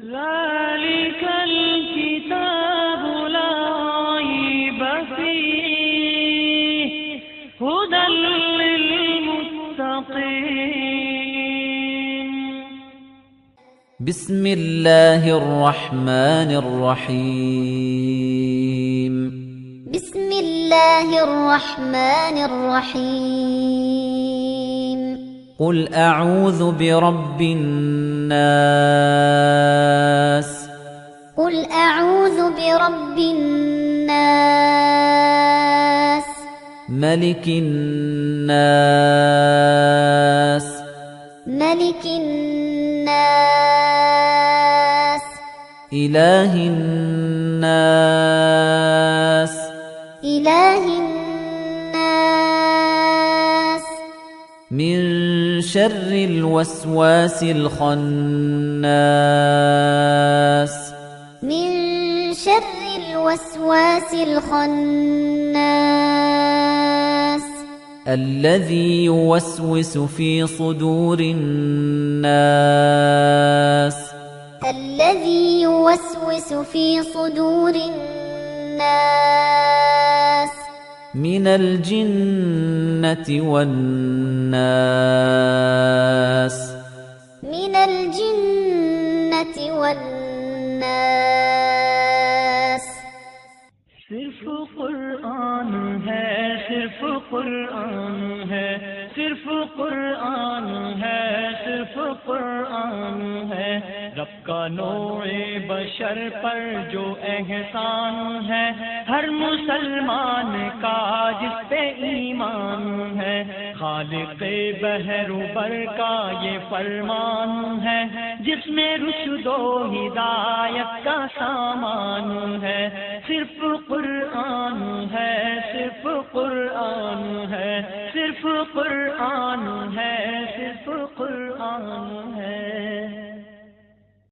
ذلك الكتاب لا ريب فيه هدى للمتقين. بسم الله الرحمن الرحيم. بسم الله الرحمن الرحيم. قل أعوذ برب الناس. قل أعوذ برب الناس. ملك الناس. ملك الناس. إله الناس. إله الناس. من شر الوسواس الخناس. من شر الوسواس الخناس. الذي يوسوس في صدور الناس. الذي يوسوس في صدور الناس. من الجنة والناس. من الجنة والناس. صرف قرآن ہے، صرف قرآن ہے، صرف قرآن ہے، صرف قرآن ہے، رب کا نوع بشر پر جو احسان ہے، ہر مسلمان کا جس پہ ایمان ہے، خالق بحر و بر کا یہ فرمان ہے، جس میں رشد و ہدایت کا سامان ہے، صرف قرآن ہے، صرف قرآن ہے، صرف قرآن ہے، صرف قرآن ہے۔